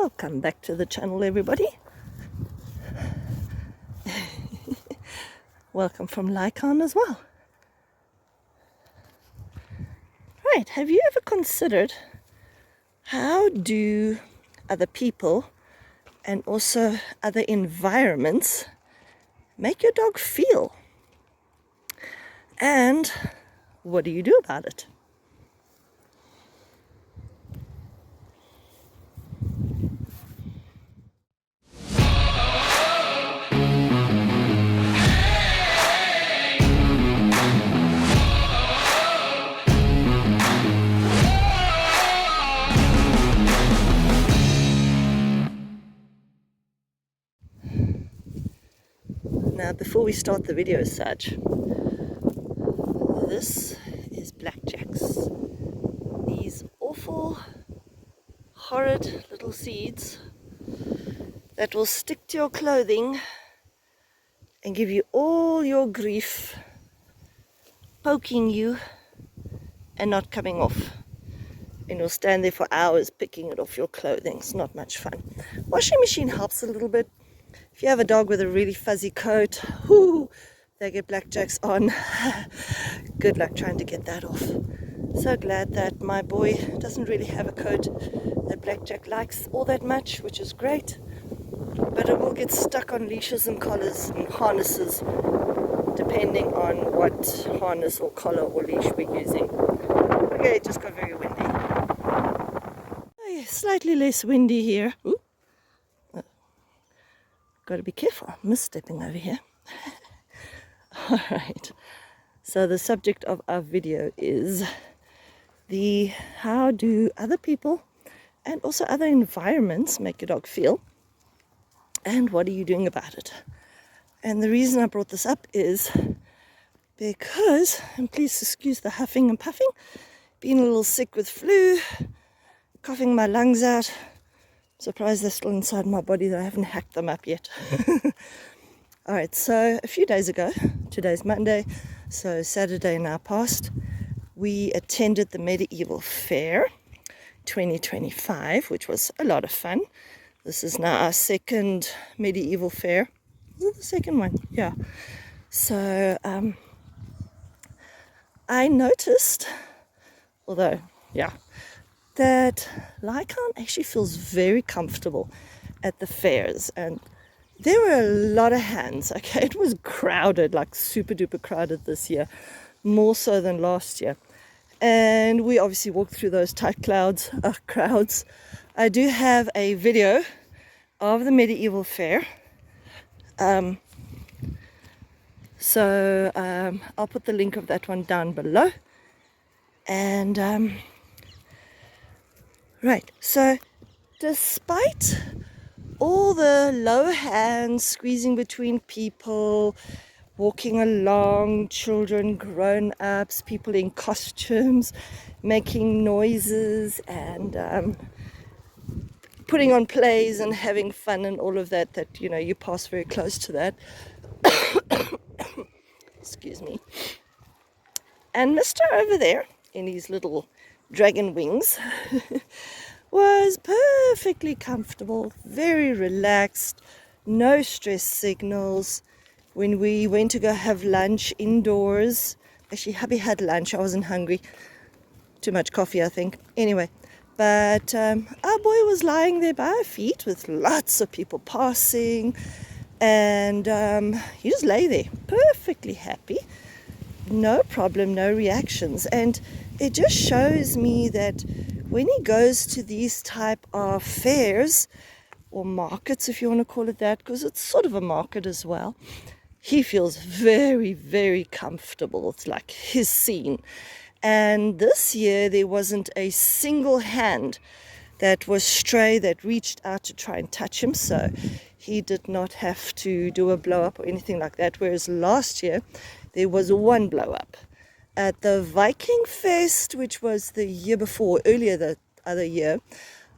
Welcome back to the channel, everybody. Welcome from Lycaon as well. Right, have you ever considered how do other people and also other environments make your dog feel? And what do you do about it? Now, before we start the video as such, this is blackjacks. These awful, horrid little seeds that will stick to your clothing and give you all your grief, poking you and not coming off. And you'll stand there for hours picking it off your clothing. It's not much fun. Washing machine helps a little bit. If you have a dog with a really fuzzy coat, they get blackjacks on. Good luck trying to get that off. So glad that my boy doesn't really have a coat that blackjack likes all that much, which is great. But it will get stuck on leashes and collars and harnesses, depending on what harness or collar or leash we're using. Okay, it just got very windy. Oh, yeah, slightly less windy here. Ooh. Got to be careful, I'm misstepping over here. Alright, so the subject of our video is how do other people and also other environments make your dog feel, and what are you doing about it? And the reason I brought this up is because, and please excuse the huffing and puffing, being a little sick with flu, coughing my lungs out. Surprised they're still inside my body, that I haven't hacked them up yet. Alright, so a few days ago, today's Monday, so Saturday now passed, we attended the Medieval Fair 2025, which was a lot of fun. This is now our second Medieval Fair. Is it the second one? Yeah. So I noticed, that Lycaon actually feels very comfortable at the fairs, and there were a lot of hands. Okay, it was crowded, like super duper crowded this year, more so than last year. And we obviously walked through those tight crowds. I do have a video of the Medieval Fair, so I'll put the link of that one down below. And right, so despite all the low hands squeezing between people, walking along, children, grown-ups, people in costumes, making noises and putting on plays and having fun and all of that, you pass very close to that. Excuse me. And Mr. over there in his little dragon wings was perfectly comfortable, very relaxed, no stress signals. When we went to go have lunch indoors, actually hubby had lunch, I wasn't hungry, too much coffee I think, anyway, but our boy was lying there by our feet with lots of people passing, and he just lay there perfectly happy, no problem, no reactions. And it just shows me that when he goes to these type of fairs or markets, if you want to call it that, because it's sort of a market as well, he feels very, very comfortable. It's like his scene. And this year there wasn't a single hand that was stray that reached out to try and touch him, so he did not have to do a blow up or anything like that, whereas last year there was one blow up. At the Viking Fest, which was the year before, earlier the other year,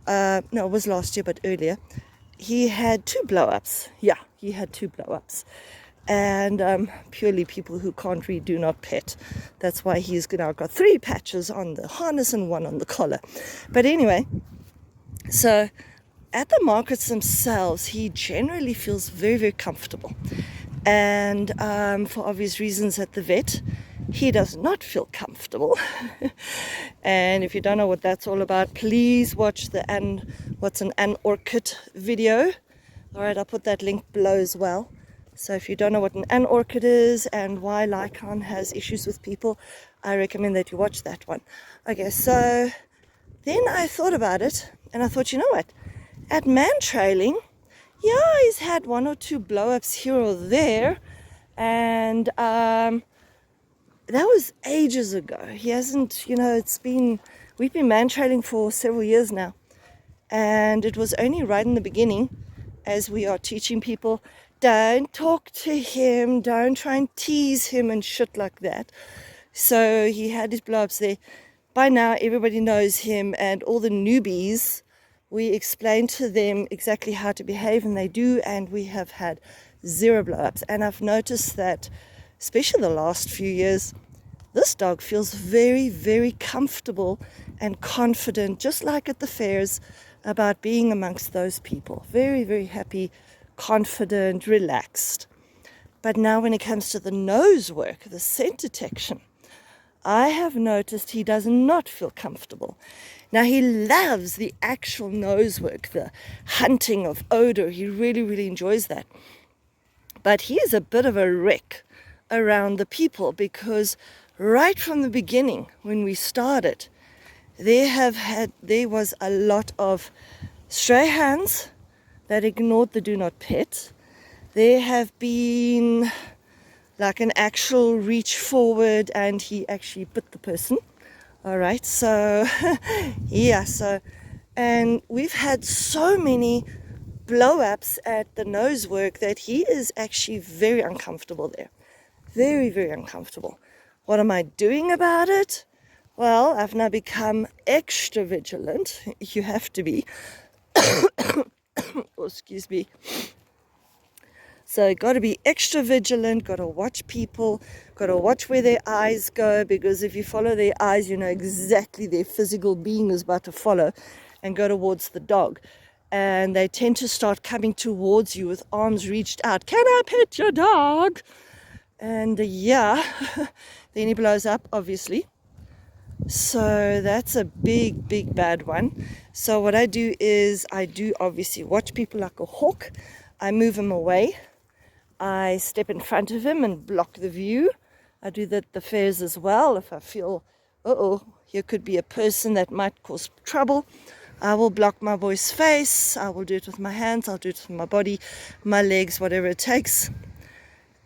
no, it was last year, but earlier, he had 2 blow-ups. Yeah, he had 2 blow-ups. And purely people who can't read do not pet. That's why he's now got 3 patches on the harness and 1 on the collar. But anyway, so at the markets themselves, he generally feels very, very comfortable. And for obvious reasons at the vet, he does not feel comfortable. And if you don't know what that's all about, please watch the what's an anorchid video. All right, I'll put that link below as well. So if you don't know what an anorchid is and why Lycaon has issues with people, I recommend that you watch that one. Okay, so then I thought about it, and I thought, you know what? At man trailing, yeah, he's had 1 or 2 blow-ups here or there, and that was ages ago. He hasn't, we've been man trailing for several years now, and it was only right in the beginning, as we are teaching people, don't talk to him, don't try and tease him and shit like that. So he had his blow-ups there. By now, everybody knows him, and all the newbies, we explain to them exactly how to behave, and they do, and we have had 0 blow-ups. And I've noticed that, especially the last few years, this dog feels very, very comfortable and confident, just like at the fairs, about being amongst those people. Very, very happy, confident, relaxed. But now when it comes to the nose work, the scent detection, I have noticed he does not feel comfortable. Now, he loves the actual nose work, the hunting of odor. He really, really enjoys that. But he is a bit of a wreck around the people, because right from the beginning, when we started, there was a lot of stray hands that ignored the do not pet. There have been like an actual reach forward, and he actually bit the person. All right, so yeah, and we've had so many blow-ups at the nose work that he is actually very uncomfortable there. Very, very uncomfortable. What am I doing about it? Well, I've now become extra vigilant. You have to be. Oh, excuse me. So got to be extra vigilant, got to watch people, got to watch where their eyes go, because if you follow their eyes, you know exactly their physical being is about to follow and go towards the dog. And they tend to start coming towards you with arms reached out. Can I pet your dog? And yeah, then he blows up, obviously. So that's a big, big bad one. So what I do is I do obviously watch people like a hawk. I move him away. I step in front of him and block the view. I do that at the fairs as well. If I feel, here could be a person that might cause trouble, I will block my boy's face. I will do it with my hands. I'll do it with my body, my legs, whatever it takes.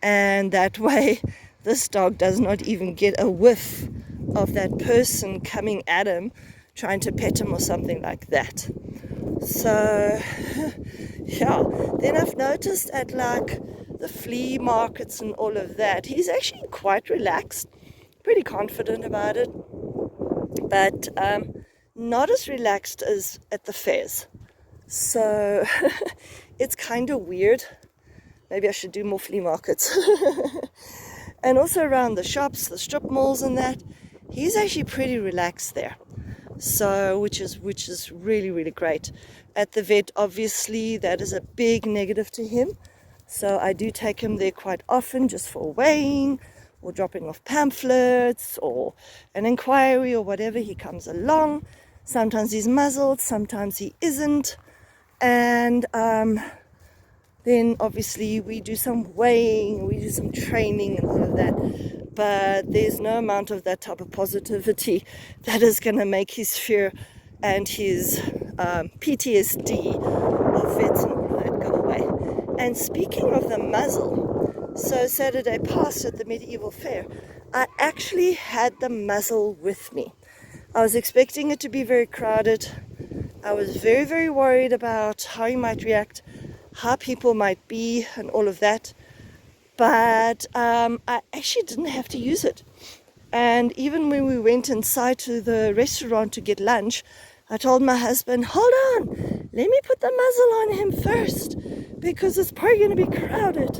And that way, this dog does not even get a whiff of that person coming at him, trying to pet him or something like that. So, yeah. Then I've noticed at like the flea markets and all of that, he's actually quite relaxed, pretty confident about it, but not as relaxed as at the fairs. So it's kind of weird. Maybe I should do more flea markets. And also around the shops, the strip malls and that, he's actually pretty relaxed there. So which is really, really great. At the vet, obviously, that is a big negative to him. So I do take him there quite often, just for weighing or dropping off pamphlets or an inquiry or whatever. He comes along. Sometimes he's muzzled, sometimes he isn't. And then obviously we do some weighing, we do some training and all of that. But there's no amount of that type of positivity that is going to make his fear and his PTSD of vets and all of that go away. And speaking of the muzzle, so Saturday past at the medieval fair, I actually had the muzzle with me. I was expecting it to be very crowded. I was very, very worried about how he might react, how people might be and all of that. But I actually didn't have to use it. And even when we went inside to the restaurant to get lunch, I told my husband, hold on, let me put the muzzle on him first, because it's probably going to be crowded.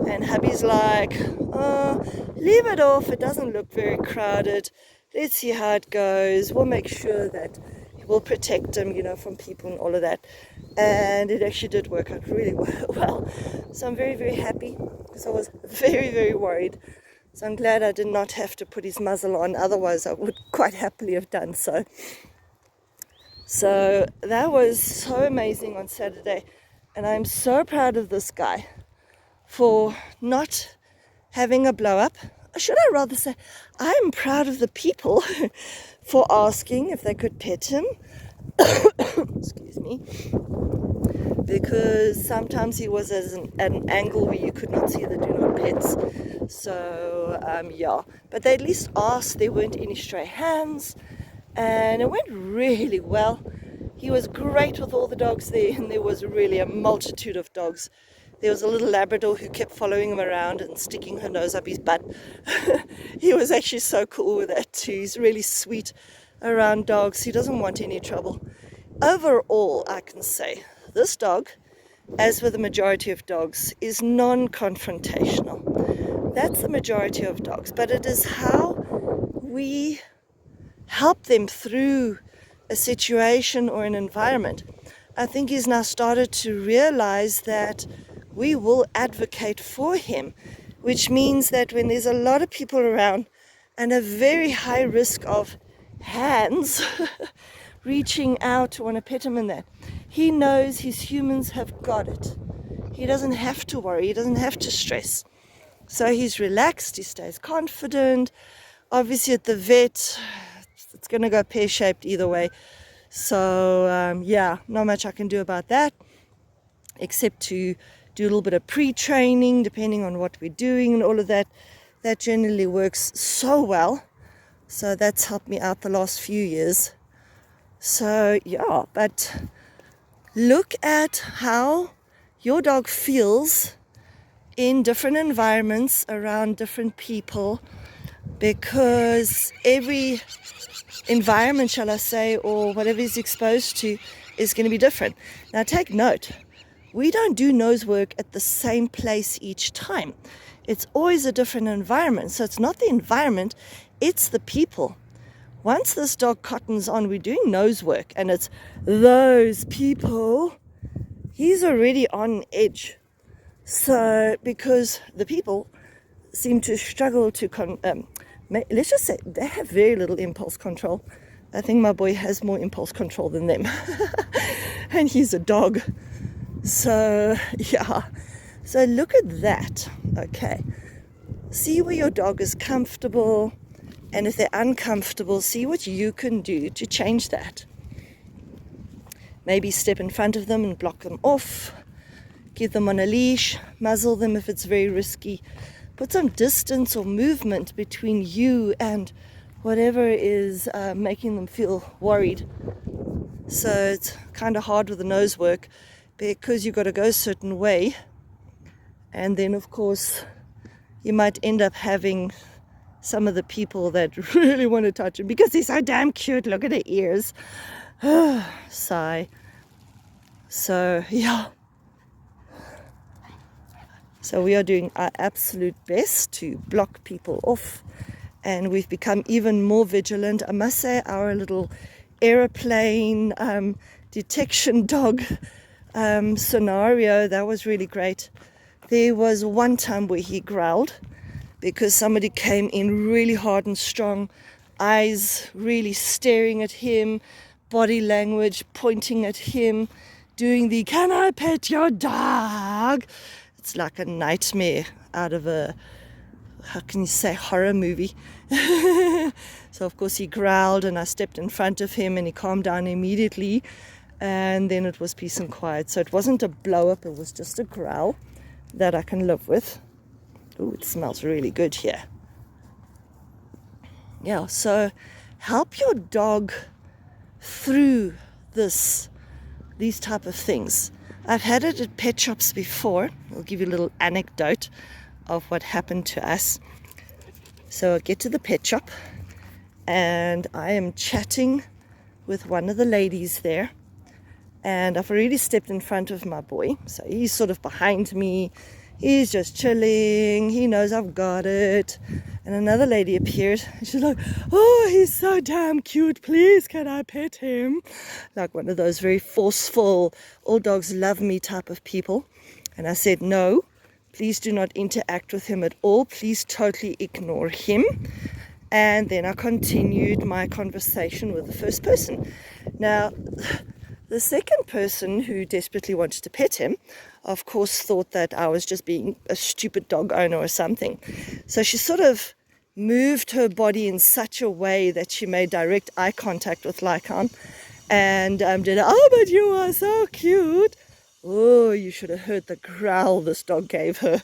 And hubby's like, leave it off, it doesn't look very crowded. Let's see how it goes. We'll make sure that we'll protect him, from people and all of that. and it actually did work out really well. So I'm very, very happy, because I was very, very worried. So I'm glad I did not have to put his muzzle on, otherwise I would quite happily have done so. So that was so amazing on Saturday, and I'm so proud of this guy for not having a blow up. Or should I rather say, I'm proud of the people for asking if they could pet him. Excuse me. Because sometimes he was at an angle where you could not see the do not pets. So yeah, but they at least asked. There weren't any stray hands, and it went really well. He was great with all the dogs there, and there was really a multitude of dogs. There was a little Labrador who kept following him around and sticking her nose up his butt. He was actually so cool with that too. He's really sweet around dogs. He doesn't want any trouble. Overall, I can say this dog, as with the majority of dogs, is non-confrontational. That's the majority of dogs, but it is how we help them through a situation or an environment. I think he's now started to realize that we will advocate for him, which means that when there's a lot of people around and a very high risk of hands reaching out to want to pet him, and that he knows his humans have got it. He doesn't have to worry, he doesn't have to stress. So he's relaxed, he stays confident. Obviously at the vet, it's going to go pear-shaped either way. So yeah, not much I can do about that, except to do a little bit of pre-training depending on what we're doing and all of that. That generally works so well. So that's helped me out the last few years. So yeah, but look at how your dog feels in different environments around different people, because every environment, shall I say, or whatever he's exposed to is going to be different. Now take note, we don't do nose work at the same place each time. It's always a different environment. So it's not the environment, it's the people. Once this dog cottons on, we're doing nose work, and it's those people, he's already on edge. So because the people seem to struggle to, let's just say, they have very little impulse control. I think my boy has more impulse control than them. And he's a dog. So yeah, so look at that. Okay, see where your dog is comfortable, and if they're uncomfortable, see what you can do to change that. Maybe step in front of them and block them off, give them on a leash, muzzle them if it's very risky, put some distance or movement between you and whatever is making them feel worried. So it's kind of hard with the nose work, because you've got to go a certain way, and then of course you might end up having some of the people that really want to touch him because he's so damn cute. Look at the ears. Sigh. So yeah, so we are doing our absolute best to block people off, and we've become even more vigilant. I must say, our little aeroplane detection dog scenario, that was really great. There was one time where he growled because somebody came in really hard and strong, eyes really staring at him, body language pointing at him, doing the "can I pet your dog?" It's like a nightmare out of a, how can you say, horror movie. So of course he growled, and I stepped in front of him, and he calmed down immediately, and then it was peace and quiet. So it wasn't a blow up, it was just a growl that I can live with. Oh, it smells really good here. Yeah, so help your dog through these type of things. I've had it at pet shops before. I'll give you a little anecdote of what happened to us. So I get to the pet shop, and I am chatting with one of the ladies there, and I've already stepped in front of my boy, so he's sort of behind me. He's just chilling. He knows I've got it. And another lady appeared. And she's like, oh, he's so damn cute. Please, can I pet him? Like one of those very forceful, all dogs love me type of people. And I said, no, please do not interact with him at all. Please totally ignore him. And then I continued my conversation with the first person. Now, the second person who desperately wanted to pet him, of course, thought that I was just being a stupid dog owner or something. So she sort of moved her body in such a way that she made direct eye contact with Lycan and did, oh, but you are so cute. Oh, you should have heard the growl this dog gave her.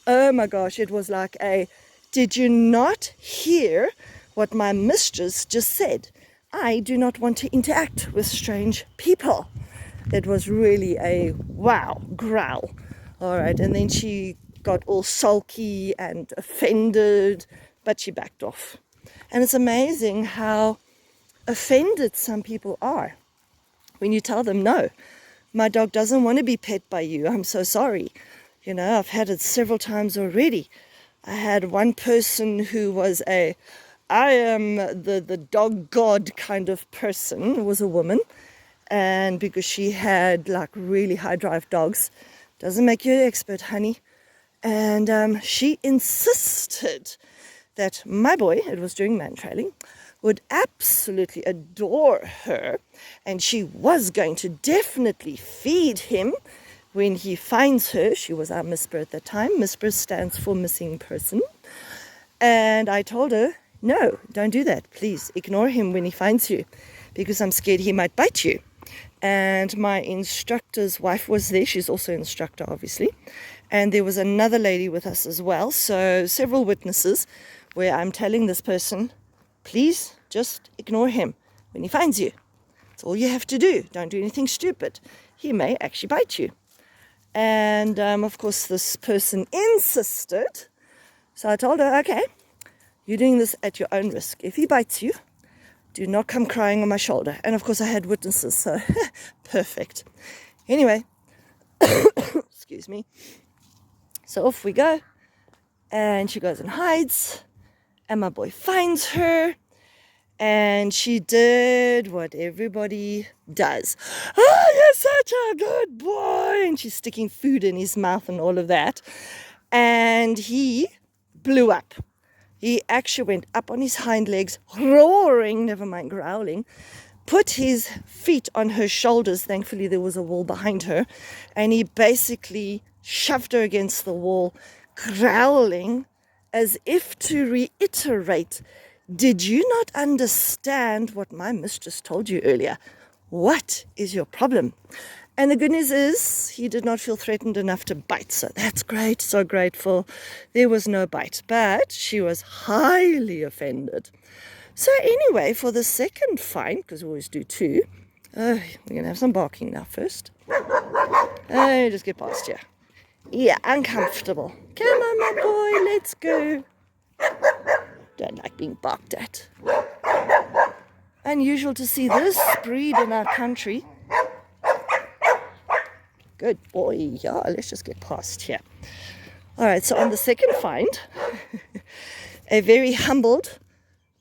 Oh my gosh, it was like a, did you not hear what my mistress just said? I do not want to interact with strange people. It was really a wow growl. All right, and then she got all sulky and offended, but she backed off. And it's amazing how offended some people are when you tell them, no, my dog doesn't want to be pet by you. I'm so sorry. You know, I've had it several times already. I had one person who was I am the dog god kind of person. It was a woman. And because she had like really high drive dogs, doesn't make you an expert, honey. And she insisted that my boy, it was during man trailing, would absolutely adore her. And she was going to definitely feed him when he finds her. She was our Misper at that time. Misper stands for missing person. And I told her, no, don't do that. Please ignore him when he finds you, because I'm scared he might bite you. And my instructor's wife was there. She's also an instructor, obviously. And there was another lady with us as well. So several witnesses where I'm telling this person, please just ignore him when he finds you. That's all you have to do. Don't do anything stupid. He may actually bite you. And of course, this person insisted. So I told her, okay, you're doing this at your own risk. If he bites you, do not come crying on my shoulder. And of course, I had witnesses, so perfect. Anyway, excuse me. So off we go. And she goes and hides. And my boy finds her. And she did what everybody does. Oh, you're such a good boy. And she's sticking food in his mouth and all of that. And he blew up. He actually went up on his hind legs, roaring, never mind growling, put his feet on her shoulders. Thankfully, there was a wall behind her. And he basically shoved her against the wall, growling as if to reiterate, did you not understand what my mistress told you earlier? What is your problem? And the good news is he did not feel threatened enough to bite. So that's great, so grateful. There was no bite, but she was highly offended. So anyway, for the second fine, because we always do two, we're going to have some barking now first. Just get past here. Yeah, uncomfortable. Come on, my boy, let's go. Don't like being barked at. Unusual to see this breed in our country. Good boy. Yeah, let's just get past here. All right, so on the second find, a very humbled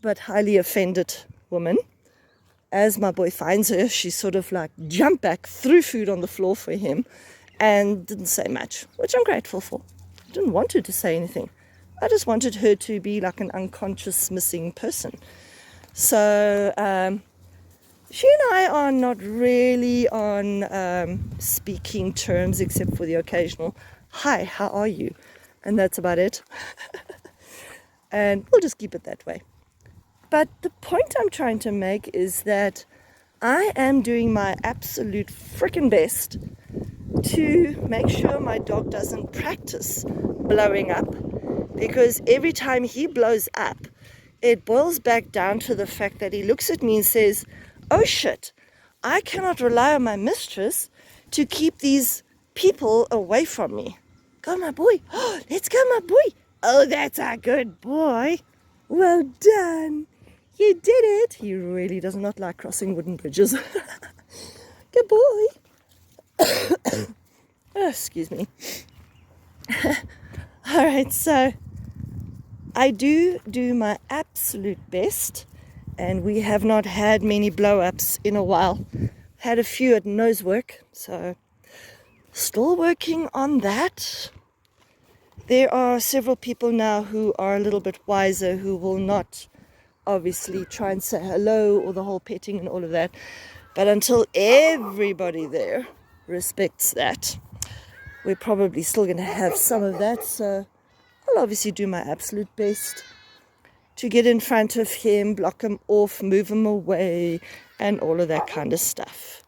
but highly offended woman. As my boy finds her, she sort of like jumped back, threw food on the floor for him, and didn't say much, which I'm grateful for. I didn't want her to say anything. I just wanted her to be like an unconscious missing person. So she and I are not really on speaking terms, except for the occasional, hi, how are you? And that's about it. And we'll just keep it that way. But the point I'm trying to make is that I am doing my absolute freaking best to make sure my dog doesn't practice blowing up, because every time he blows up, it boils back down to the fact that he looks at me and says, oh shit, I cannot rely on my mistress to keep these people away from me. Go, my boy. Oh, let's go, my boy. Oh, that's a good boy. Well done. You did it. He really does not like crossing wooden bridges. Good boy. Oh, excuse me. All right, so I do my absolute best, and we have not had many blow-ups in a while. Had a few at nose work, so still working on that. There are several people now who are a little bit wiser, who will not obviously try and say hello or the whole petting and all of that. But until everybody there respects that, we're probably still going to have some of that. So I'll obviously do my absolute best to get in front of him, block him off, move him away, and all of that kind of stuff.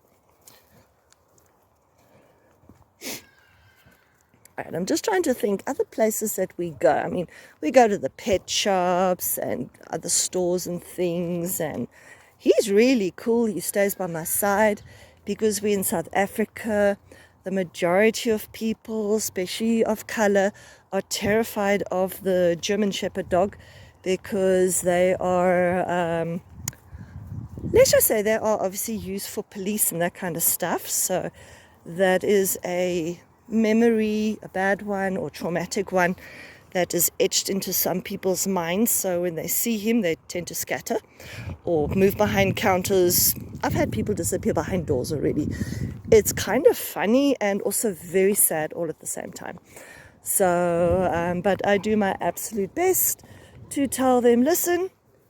Right, I'm just trying to think other places that we go. I mean, we go to the pet shops and other stores and things, and he's really cool. He stays by my side because we're in South Africa. The majority of people, especially of color, are terrified of the German Shepherd dog because they are, let's just say, they are obviously used for police and that kind of stuff. So that is a memory, a bad one or traumatic one, that is etched into some people's minds. So when they see him, they tend to scatter or move behind counters. I've had people disappear behind doors already. It's kind of funny and also very sad all at the same time. So, but I do my absolute best to tell them, listen,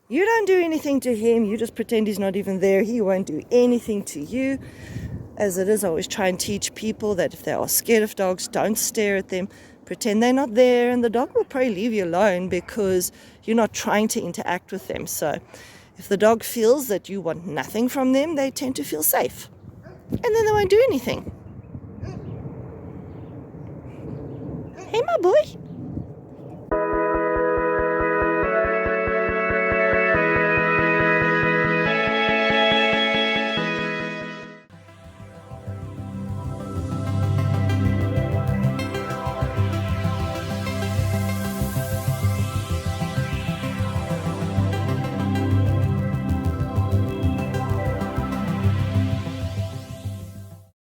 you don't do anything to him. You just pretend he's not even there. He won't do anything to you. As it is, I always try and teach people that if they are scared of dogs, don't stare at them. Pretend they're not there, and the dog will probably leave you alone because you're not trying to interact with them. So if the dog feels that you want nothing from them, they tend to feel safe. And then they won't do anything. Hey, my boy.